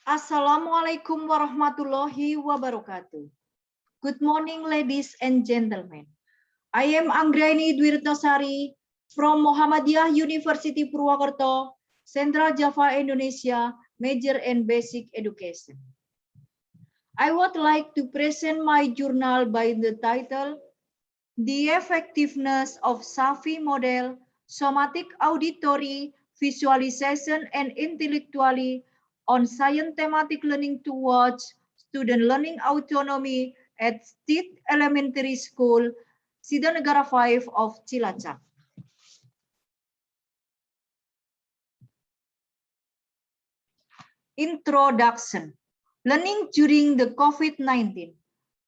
Assalamualaikum warahmatullahi wabarakatuh. Good morning, ladies and gentlemen. I am Anggraini Dwirtosari from Muhammadiyah University Purwokerto, Central Java, Indonesia, major in basic education. I would like to present my journal by the title, The Effectiveness of SAFI Model, Somatic Auditory Visualization and Intellectually on Science Thematic Learning Towards Student Learning Autonomy at State Elementary School, Sidanegara 5 of Cilacap. Introduction. Learning during the COVID-19.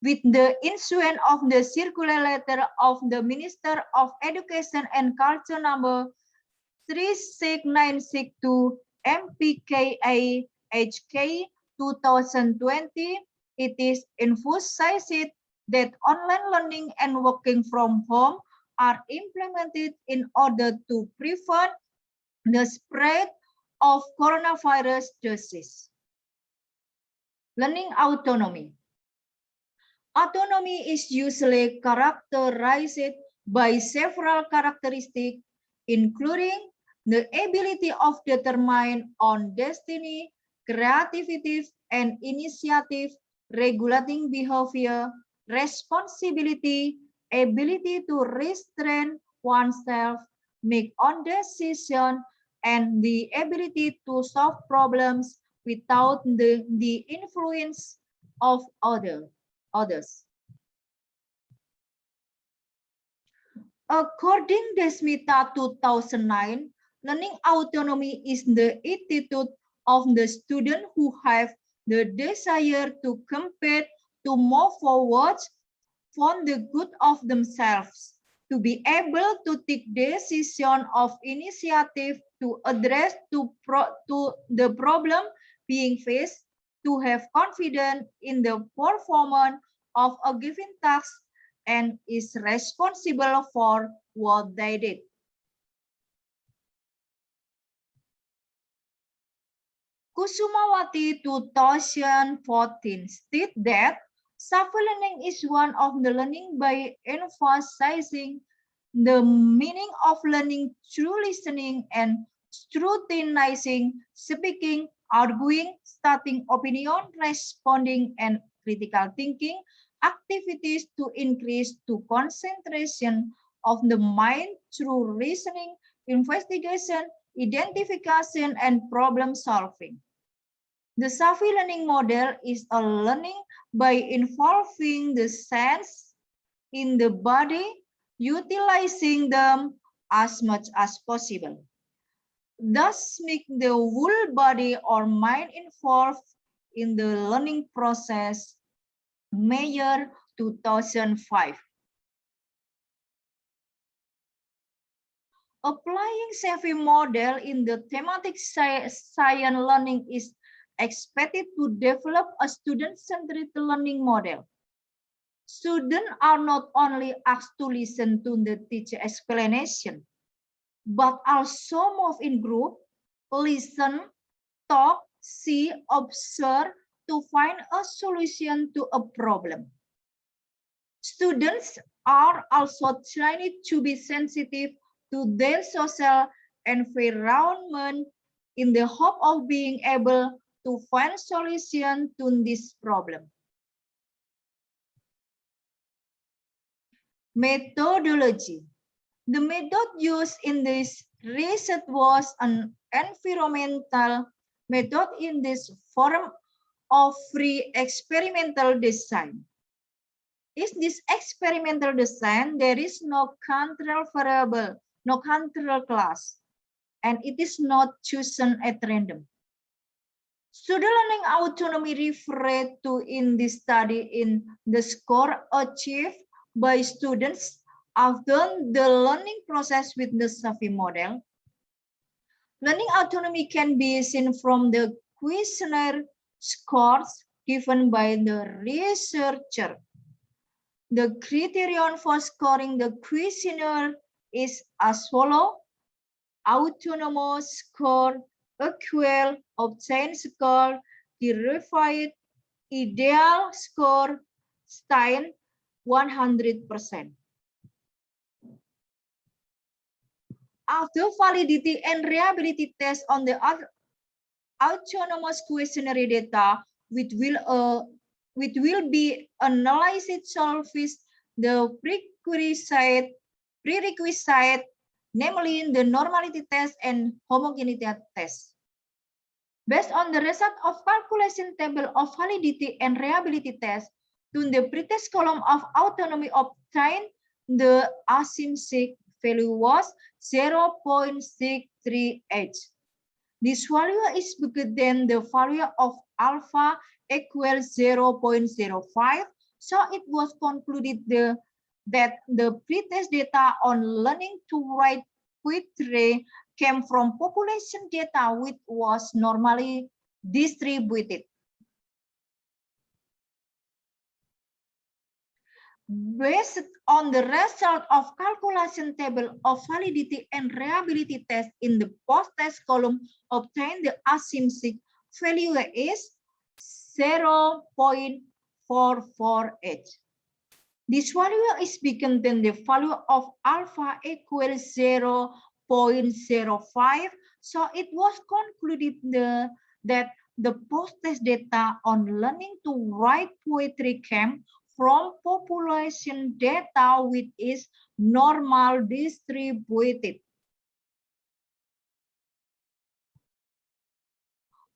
With the issuance of the circular letter of the Minister of Education and Culture number 36962 MPKA HK 2020, it is emphasized that online learning and working from home are implemented in order to prevent the spread of coronavirus disease. Learning autonomy. Autonomy is usually characterized by several characteristics, including the ability of determine on destiny, creativity and initiative, regulating behavior, responsibility, ability to restrain oneself, make own decision, and the ability to solve problems without the influence of others. According to Desmita 2009, learning autonomy is the attitude of the student who have the desire to compete, to move forward for the good of themselves, to be able to take decision of initiative, to address to the problem being faced, to have confidence in the performance of a given task, and is responsible for what they did. Kusumawati 2014 stated that self-learning is one of the learning by emphasizing the meaning of learning through listening and scrutinizing, speaking, arguing, starting opinion, responding, and critical thinking activities to increase the concentration of the mind through reasoning, investigation, identification, and problem solving. The SAFI learning model is a learning by involving the sense in the body, utilizing them as much as possible. Thus, make the whole body or mind involved in the learning process. Mayer 2005. Applying SAFI model in the thematic science learning is expected to develop a student-centered learning model. Students are not only asked to listen to the teacher explanation, but also move in group, listen, talk, see, observe to find a solution to a problem. Students are also trained to be sensitive to their social environment in the hope of being able to find solution to this problem. Methodology. The method used in this research was an environmental method in this form of free experimental design. In this experimental design, there is no control variable, no control class, and it is not chosen at random. Student learning autonomy referred to in this study in the score achieved by students after the learning process with the SAFI model. Learning autonomy can be seen from the questionnaire scores given by the researcher. The criterion for scoring the questionnaire is as follows: autonomous score, equal, obtained score, derived ideal score Stein 100%. After validity and reliability test on the autonomous questionnaire data, which will be analyzed solves the prerequisite, namely the normality test and homogeneity test. Based on the result of calculation table of validity and reliability test, to the pretest column of autonomy obtained, the asymmetric value was 0.638. This value is bigger than the value of alpha equals 0.05. So it was concluded that the pretest data on learning to write poetry came from population data which was normally distributed. Based on the result of calculation table of validity and reliability test in the post-test column, obtained the asymmetric value is 0.448. This value is bigger than the value of alpha equals 0.05. So it was concluded that the post-test data on learning to write poetry came from population data which is normal distributed.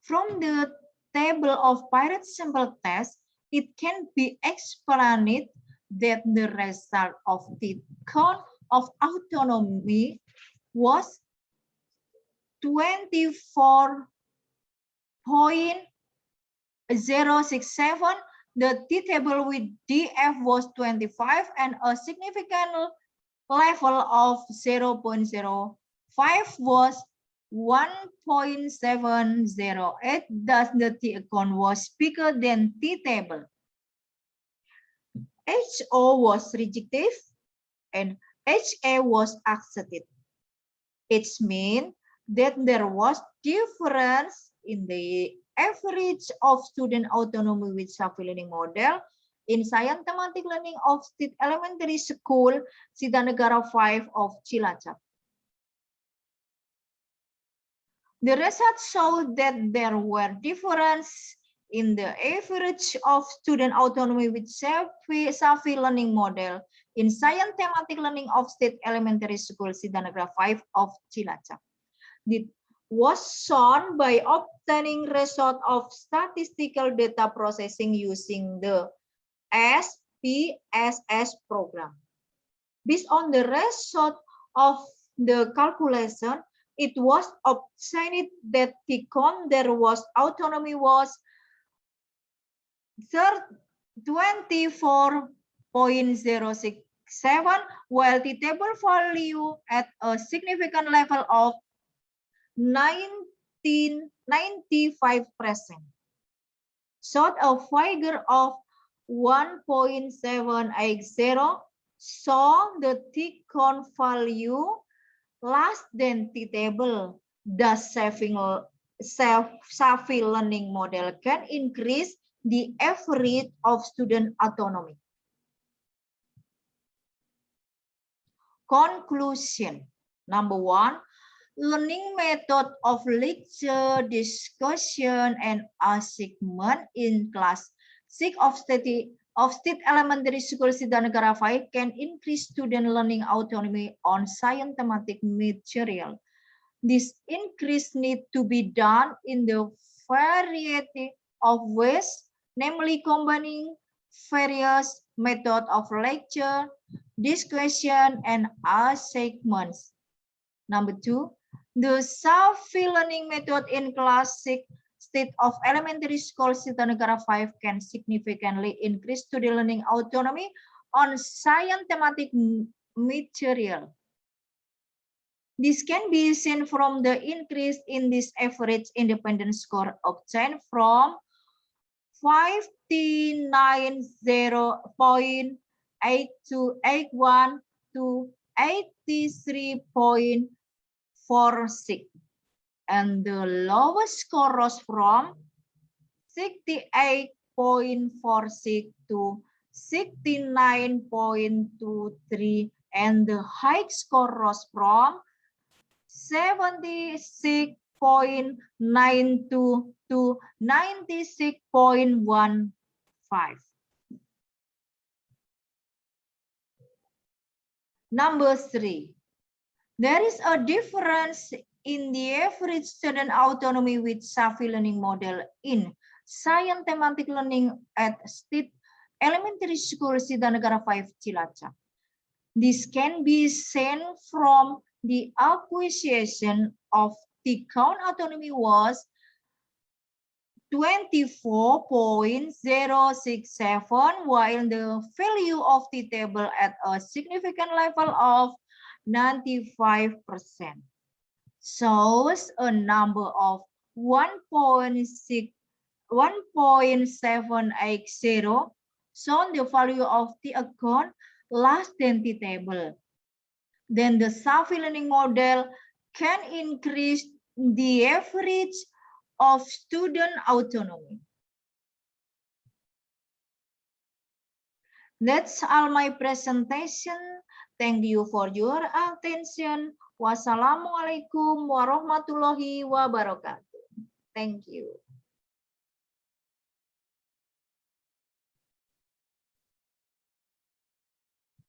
From the table of pirate sample test, it can be explained that the result of the count of autonomy was 24.067. The t-table with df was 25 and a significant level of 0.05 was 1.708. Thus, the t-count was bigger than t-table. HO was rejected and HA was accepted. It means that there was difference in the average of student autonomy with Safi learning model in science thematic learning of State Elementary School, Sitanegara 5 of Cilacap. The results show that there were differences in the average of student autonomy with Safi learning model in science thematic learning of State Elementary School, Sitanegara 5 of Cilacap. It was shown by obtaining result of statistical data processing using the SPSS program. Based on the result of the calculation, it was obtained that the count there was autonomy was 24.067, while the table value at a significant level of 95%. Short a figure of 1.780, so the t-count value less than t-table. Thus, Safi learning model can increase the average of student autonomy. Conclusion. Number 1. Learning method of lecture, discussion, and assignment in class 6 of State Elementary School Sitanegara 5 can increase student learning autonomy on science thematic material. This increase needs to be done in the variety of ways, namely combining various methods of lecture, discussion, and assignments. Number 2. The Safi learning method in class 6 State of Elementary School Sitanegara 5 can significantly increase student learning autonomy on science thematic material. This can be seen from the increase in this average independent score obtained from 590.8281 to 83.46, and the lowest score rose from 68.46 to 69.23, and the high score rose from 76.92 to 96.15. Number 3. There is a difference in the average student autonomy with Safi learning model in Science Thematic Learning at State Elementary School Sitanegara 5 Cilacap. This can be seen from the acquisition of the count autonomy was 24.067, while the value of the table at a significant level of 95% shows a number of 1.780, shown the value of the account less than the table. Then the Safi learning model can increase the average of student autonomy. That's all my presentation. Thank you for your attention. Wassalamualaikum warahmatullahi wabarakatuh. Thank you.